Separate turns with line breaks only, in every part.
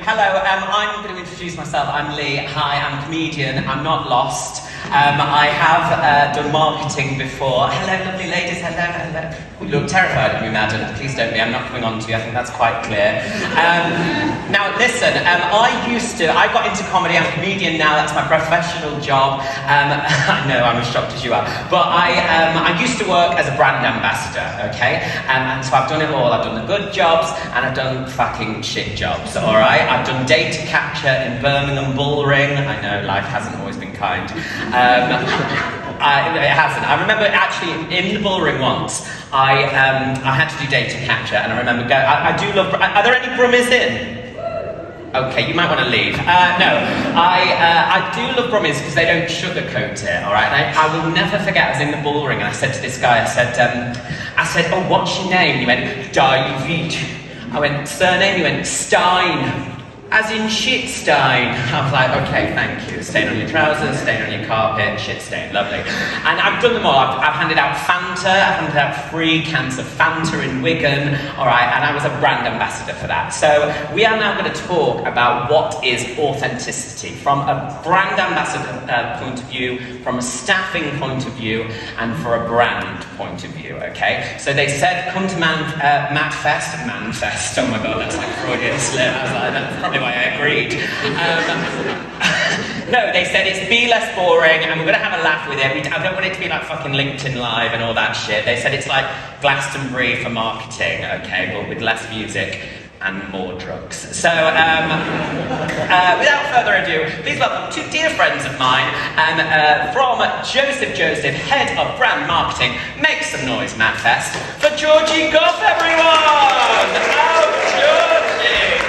Hello, I'm going to introduce myself. I'm Lee. Hi, I'm a comedian. I'm not lost. I have done marketing before. Hello, lovely ladies. Hello. You look terrified of me, madam. Please don't be. I'm not coming on to you. I think that's quite clear. Now, listen. I got into comedy. I'm a comedian now. That's my professional job. I know, I'm as shocked as you are. But I used to work as a brand ambassador, okay? And so I've done it all. I've done the good jobs and I've done fucking shit jobs, all right? I've done data capture in Birmingham Bullring. I know, life hasn't always been kind. It hasn't. I remember actually in the Bullring once, I had to do data capture, and I remember I do love. Are there any Brummies in? Okay, you might want to leave. I do love Brummies because they don't sugarcoat it. All right, I will never forget. I was in the Bullring, and I said to this guy, I said, "Oh, what's your name?" He went, "David." I went, "Surname?" He went, "Stein." As in shit stain. I was like, okay, thank you. Stain on your trousers, stain on your carpet, shit stain, lovely. And I've done them all. I've handed out Fanta, I've handed out free cans of Fanta in Wigan, all right, and I was a brand ambassador for that. So we are now going to talk about what is authenticity from a brand ambassador point of view, from a staffing point of view, and for a brand point of view, okay? So they said, come to Manfest, oh my God, that's like Freudian slip. I was like, that's probably why I agreed. No, they said it's be less boring and we're going to have a laugh with it. I don't want it to be like fucking LinkedIn Live and all that shit. They said it's like Glastonbury for marketing, okay, but with less music and more drugs. So, without further ado, please welcome two dear friends of mine, from Joseph, Head of Brand Marketing. Make some noise, Manfest, for Georgie Goff, everyone! Oh, Georgie!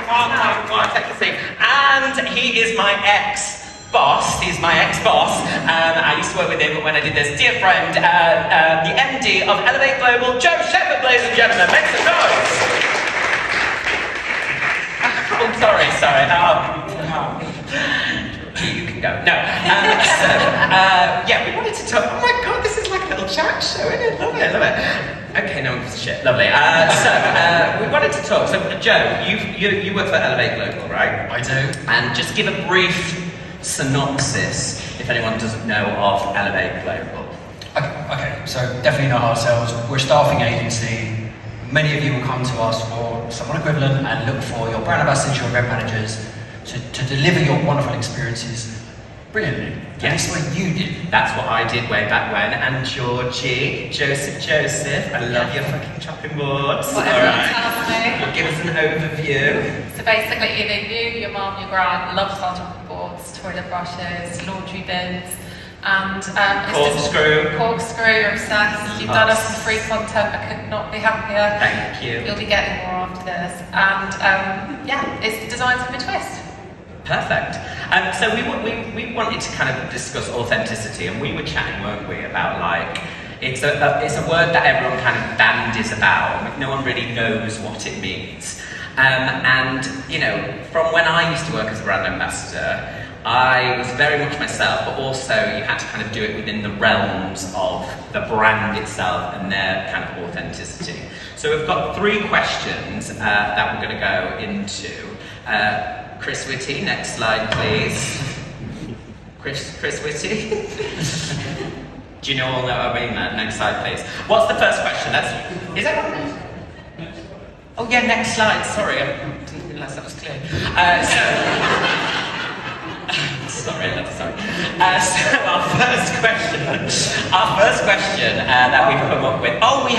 Wow, take a seat. And he is my ex-boss. He's my ex-boss. I used to work with him when I did this. Dear friend, the MD of Elevate Global, Joe Shepherd, ladies and gentlemen. Make some noise. I'm sorry. You can go. No. We wanted to talk. Oh my God, this is like a little chat show, isn't it? Love it. Okay, no one gives a shit. Lovely. We wanted to talk. So, Joe, you work for Elevate Global, right?
I do.
And just give a brief synopsis, if anyone doesn't know, of Elevate Global.
Okay. So definitely not hard sales. We're a staffing agency. Many of you will come to us for someone equivalent and look for your brand ambassadors, your event managers to deliver your wonderful experiences brilliantly.
Yes.
And this is what you did.
That's what I did way back when. And Georgie, Joseph, I love your fucking chopping boards.
Whatever you tell me.
Give us an overview.
So basically, either you, your mum, your gran loves our chopping boards, toilet brushes, laundry bins, and corkscrew, you're obsessed. You've done us some free content. I could not be happier.
Thank you.
You'll be getting more after this. And it's designed with a twist.
Perfect. So we wanted to kind of discuss authenticity, and we were chatting, weren't we, about like it's a word that everyone kind of bandies about. No one really knows what it means. And you know, from when I used to work as a brand ambassador, I was very much myself, but also you had to kind of do it within the realms of the brand itself and their kind of authenticity. So we've got 3 questions that we're going to go into. Chris Whitty, next slide, please. Chris Whitty. Do you all know what I mean, man? Next slide, please. What's the first question? Is that right? Oh yeah, next slide. Sorry, I didn't realise that was clear. Sorry. So our first question that we've come up with. We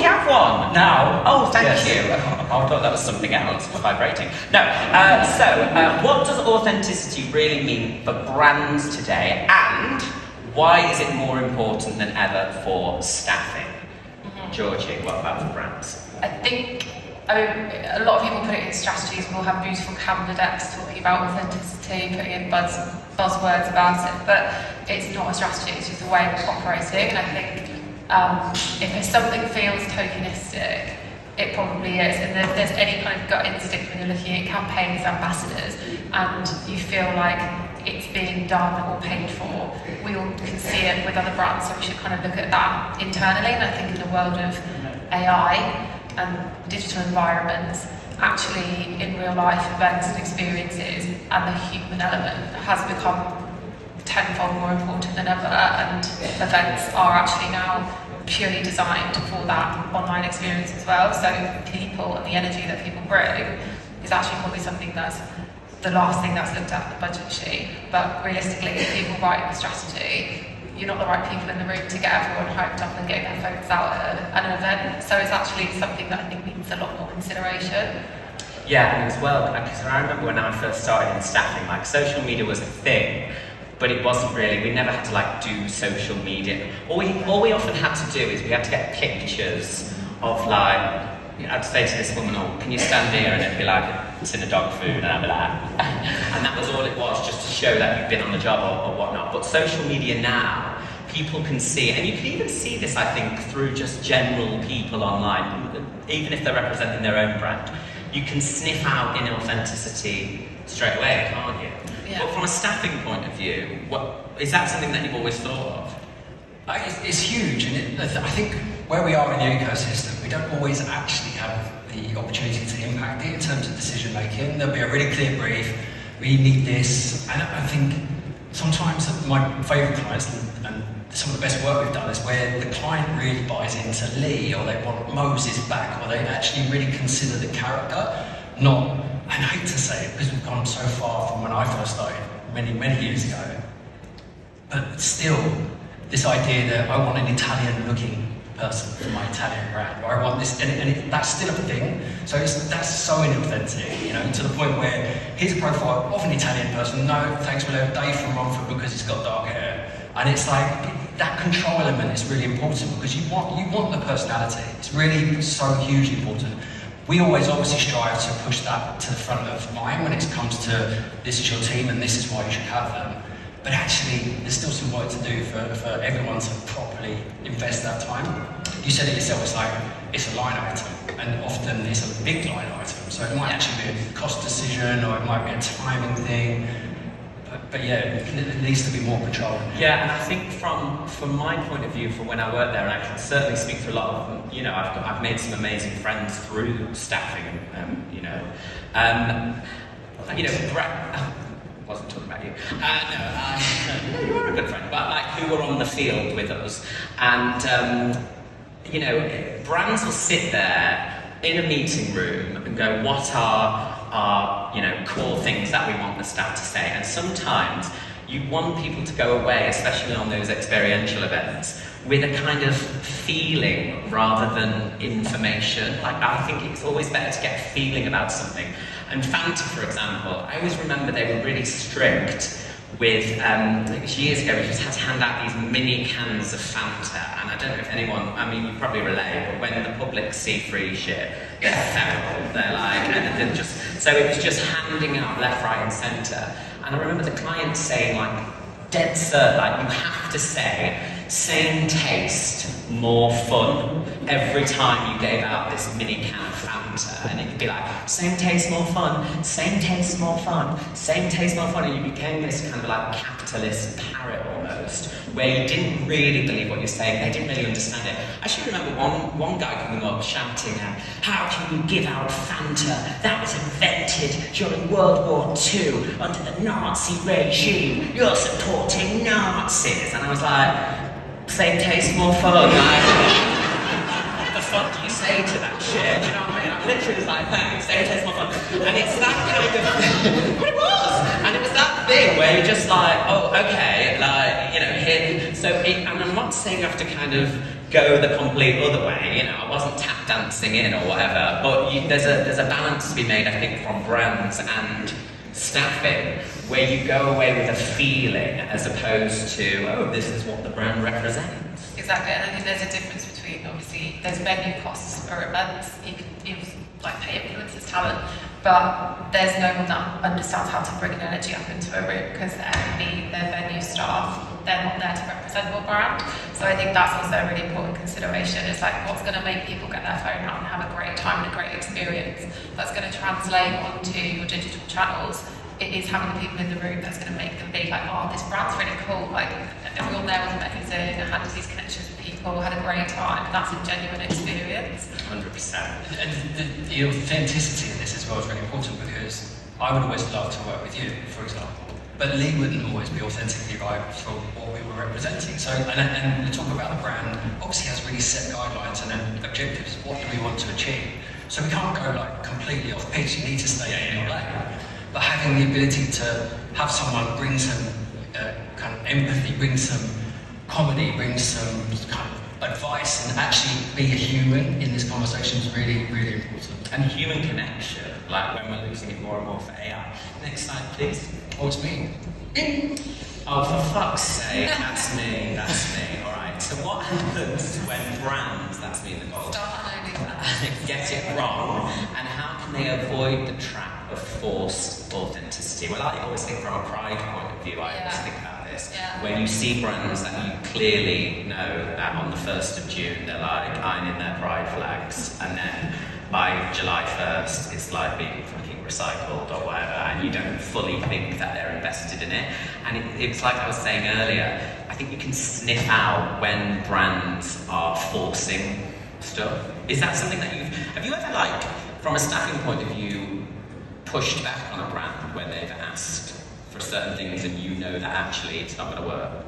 have one now. Oh, thank you. I thought that was something else. It's vibrating. No. What does authenticity really mean for brands today, and why is it more important than ever for staffing? Georgie, what about for brands?
I think, a lot of people put it in strategies. We'll have beautiful Canva decks talking about authenticity, putting in buzzwords about it, but it's not a strategy, it's just a way of operating. And I think if something feels tokenistic, it probably is. And if there's any kind of gut instinct when you're looking at campaigns, ambassadors, and you feel like it's being done or paid for, we all can see it with other brands, so we should kind of look at that internally. And I think in the world of AI and digital environments, actually in real life events and experiences and the human element has become tenfold more important than ever, and events are actually now purely designed for that online experience as well. So people and the energy that people bring is actually probably something that's the last thing that's looked at in the budget sheet. But realistically, if people write a strategy, you're not the right people in the room to get everyone hyped up and getting their focus out at an event. So it's actually something that I think needs a lot more consideration.
Yeah, and as well, because I remember when I first started in staffing, like social media was a thing, but it wasn't really, we never had to like do social media. All we often had to do is we had to get pictures of like, I'd say to this woman, oh, can you stand here? And it'd be like, it's in a dog food, and I'd be like, and that was all it was, just to show that you've been on the job or whatnot. But social media now, people can see, and you can even see this, I think, through just general people online, even if they're representing their own brand. You can sniff out inauthenticity straight away, can't you?
Yeah.
But from a staffing point of view, is that something that you've always thought of?
It's huge, and I think where we are in the ecosystem, we don't always actually have the opportunity to impact it in terms of decision making. There'll be a really clear brief, we need this, and I think sometimes my favourite clients and some of the best work we've done is where the client really buys into Lee, or they want Moses back, or they actually really consider the character, not, and I hate to say it because we've gone so far from when I first started many, many years ago, but still, this idea that I want an Italian-looking person for my Italian brand, or I want this, and that's still a thing. So that's so inauthentic, you know, to the point where here's a profile of an Italian person. No, thanks, we'll have Dave from Romford because he's got dark hair, and it's like that control element is really important because you want the personality. It's really so hugely important. We always obviously strive to push that to the front of mind when it comes to this is your team and this is why you should have them. But actually, there's still some work to do for everyone to properly invest that time. You said it yourself, it's a line item, and often it's a big line item. So it might actually be a cost decision, or it might be a timing thing. But yeah, it needs to be more controlled.
Yeah, and I think from my point of view, from when I worked there, and I can certainly speak for a lot of them, you know, I've made some amazing friends through staffing, Brett. Wasn't talking about you. No, you are a good friend, but like who were on the field with us, and brands will sit there in a meeting room and go, what are our core things that we want the staff to say? And sometimes you want people to go away, especially on those experiential events, with a kind of feeling rather than information. Like, I think it's always better to get a feeling about something. And Fanta, for example, I always remember they were really strict with, years ago, we just had to hand out these mini cans of Fanta, and I don't know if anyone, I mean, you probably relate, but when the public see free shit, they're feral, they're like, and they're just, so it was just handing out left, right, and centre. And I remember the client saying, like, dead cert, like, you have to say, same taste, more fun, every time you gave out this mini can of Fanta, and it'd be like, same taste, more fun, same taste, more fun, same taste, more fun, and you became this kind of like capitalist parrot almost, where you didn't really believe what you're saying, they didn't really understand it. I actually remember one guy coming up shouting, how can you give out Fanta? That was invented during World War II under the Nazi regime. You're supporting Nazis. And I was like, same taste, more fun. Like, what the fuck do you say to that shit? Do you know what I mean? I literally was like, thanks, same taste, more fun. And it's that kind of, but it was. And it was that thing where you're just like, oh, okay, like, here. So, and I'm not saying you have to kind of go the complete other way, I wasn't tap dancing in or whatever, but there's a balance to be made, I think, from brands and staffing, where you go away with a feeling as opposed to, oh, this is what the brand represents.
Exactly, and I think there's a difference between, obviously, there's venue costs for events, you can like pay influencers talent, but there's no one that understands how to bring an energy up into a room because their MD, their venue staff, they're not there to represent your brand. So I think that's also a really important consideration. It's like, what's going to make people get their phone out and have a great time and a great experience that's going to translate onto your digital channels. It is having the people in the room that's going to make them be like, oh, this brand's really cool, like everyone there was amazing, I had all these connections with people people, had a great time. That's a genuine experience.
100%.
And the authenticity in this as well is really important, because I would always love to work with you, for example, but Lee wouldn't always be authentically right for what we were representing. So, and the talk about the brand obviously has really set guidelines and objectives. What do we want to achieve? So we can't go like completely off pitch. You need to stay in your lane. But having the ability to have someone bring some kind of empathy, bring some comedy, bring some kind of advice, and actually be a human in this conversation is really, really important.
And human connection, like when we're losing it more and more for AI. Next slide, please.
Oh, it's me.
Oh, for fuck's sake, that's me, all right. So what happens when brands, that's me in the gold, get it wrong, and how can they avoid the trap of forced authenticity? Well, I always think from a pride point of view, I always think about this.
Yeah.
When you see brands that you clearly know that on the 1st of June, they're like ironing their pride flags, and then by July 1st, it's like being fucking recycled or whatever, and you don't fully think that they're invested in it. And it's like I was saying earlier, I think you can sniff out when brands are forcing stuff. Is that something that have you ever, like, from a staffing point of view, pushed back on a brand when they've asked for certain things and you know that actually it's not going to work?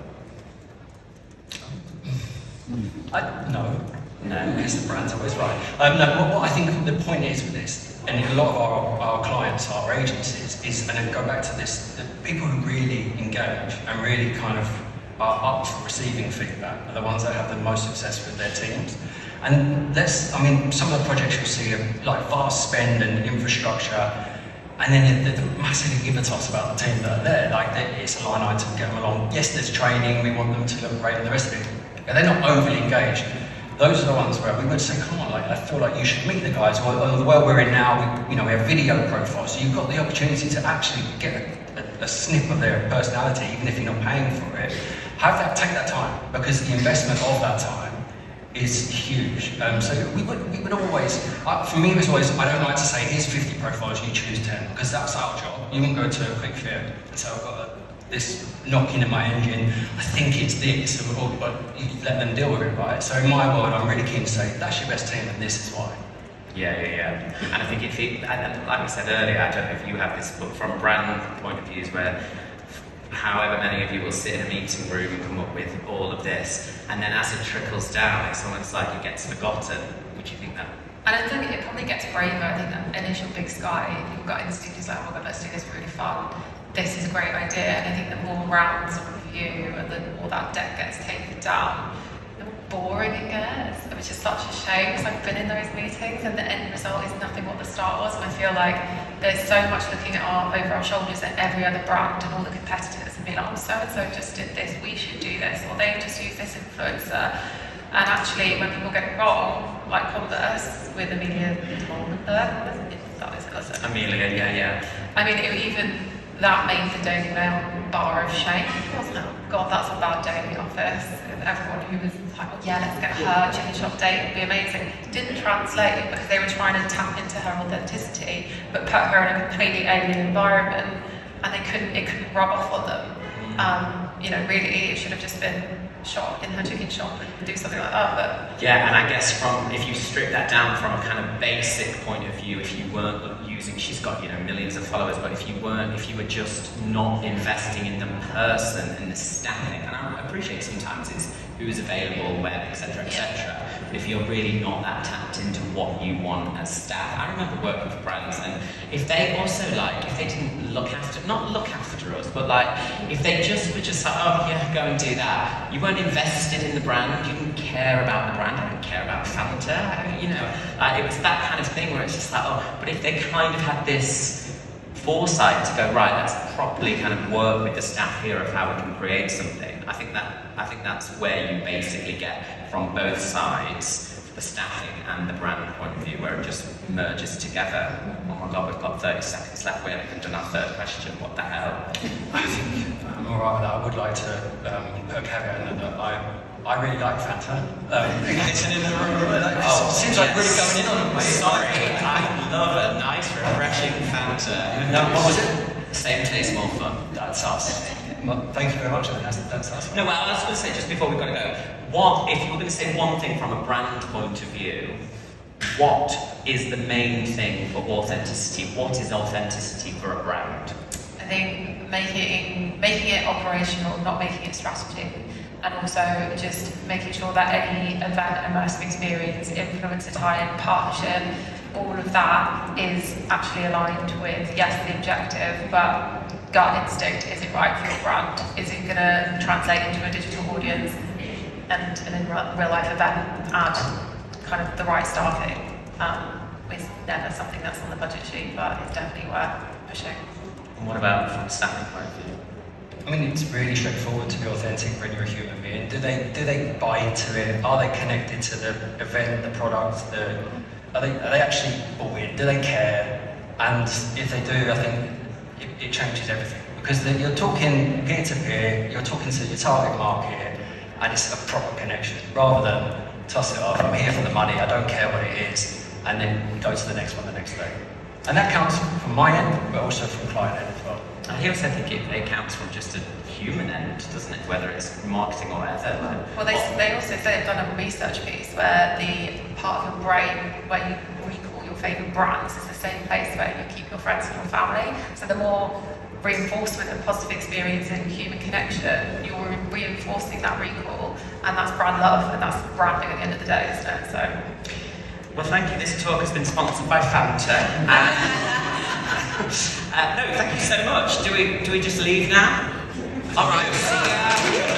No, because the brand's always right. No, what I think the point is with this, and a lot of our clients, our agencies, is, and then go back to this, the people who really engage and really kind of are up for receiving feedback are the ones that have the most success with their teams. And some of the projects you'll see are like vast spend and infrastructure, and then they're massively give a toss about the team that are there. Like, it's a line item, get them along. Yes, there's training, we want them to look great and the rest of it, but they're not overly engaged. Those are the ones where we would say, come on, like, I feel like you should meet the guys. Or the world we're in now, we have video profiles, so you've got the opportunity to actually get a snip of their personality, even if you're not paying for it. Take that time, because the investment of that time is huge. So we would always, for me it was always, I don't like to say, here's 50 profiles, you choose 10, because that's our job. You wouldn't go to a quick fit and say, I've got this knocking in my engine, I think it's this, but you let them deal with it, right? So in my world, I'm really keen to say, that's your best team and this is why.
Yeah. And I think like we said earlier, I don't know if you have this, but from a brand point of view, is where however many of you will sit in a meeting room and come up with all of this, and then as it trickles down, it's almost like it gets forgotten. Would you think that?
And I think it probably gets braver. I think that initial big sky, people got instinct is like, oh my god, let's do this really fun. This is a great idea. And I think the more rounds of review and then all that deck gets taken down, the more boring it gets, which is such a shame, because I've been in those meetings and the end result is nothing what the start was. And I feel like there's so much looking over our shoulders at every other brand and all the competitors and being like, oh, so-and-so just did this, we should do this, or they've just used this influencer. And actually, when people get it wrong, like Converse with Amelia
Amelia, yeah.
I mean, that made the Daily Mail bar of shame, wasn't it? God, that's a bad day in the office. Everyone who was like, oh yeah, let's get her change update, it'll be amazing. Didn't translate because they were trying to tap into her authenticity, but put her in a completely alien environment, and it couldn't rub off on them. Really, it should have just been shop in her chicken shop and do something like that. But
yeah, and I guess if you strip that down from a kind of basic point of view, if you weren't using, she's got millions of followers, but if you were just not investing in the person and the staffing, and I appreciate sometimes it's who's available, when, etc., etc. But if you're really not that tapped into what you want as staff, I remember working for brands, and if they also if they didn't not look after us, but if they were just like, oh yeah, go and do that, you weren't invested in the brand, you didn't care about the brand, I didn't care about Fanta, it was that kind of thing where it's just like, oh, but if they kind of had this foresight to go, right, let's properly kind of work with the staff here of how we can create something. I think that's where you basically get from both sides, the staffing and the brand point of view, where it just merges together. Oh my god, we've got 30 seconds left, we haven't even done our third question, what the hell?
I think I'm alright with that. I would like to put a caveat in that I really like Fanta. It's in the room. Seems like really going in on it.
Sorry, I love a nice, refreshing Fanta.
No, what was it?
Same taste, more fun.
That's us. Well, thank you very much. That's
No, well, I was going to say just before we've got to go, what if you were going to say one thing from a brand point of view? What is the main thing for authenticity? What is authenticity for a brand?
I think making it operational, not making it strategy, and also just making sure that any event, immersive experience, influencer tie-in, partnership, all of that is actually aligned with, yes, the objective, but gut instinct, is it right for your brand? Is it going to translate into a digital audience and in real life event add kind of the right staffing? It's never something that's on the budget sheet, but it's definitely worth pushing.
And what about from a staffing point of view?
I mean, it's really straightforward to be authentic when you're a human being. Do they buy into it? Are they connected to the event, the product? Are they actually bought in? Do they care? And if they do, I think it changes everything. Because then you're talking peer to peer, you're talking to your target market, and it's a proper connection, rather than toss it off. I'm here for the money, I don't care what it is, and then go to the next one the next day. And that counts from my end, but also from client end as well.
I also think it counts from just a human end, doesn't it? Whether it's marketing or whatever.
Well, they also say they've done a research piece where the part of your brain where you recall your favourite brands is the same place where you keep your friends and your family. So the more reinforcement of positive experience and human connection, you're reinforcing that recall, and that's brand love, and that's branding at the end of the day, isn't it? So.
Well, thank you. This talk has been sponsored by Fanta. No, thank you so much. Do we just leave now? All right. See ya.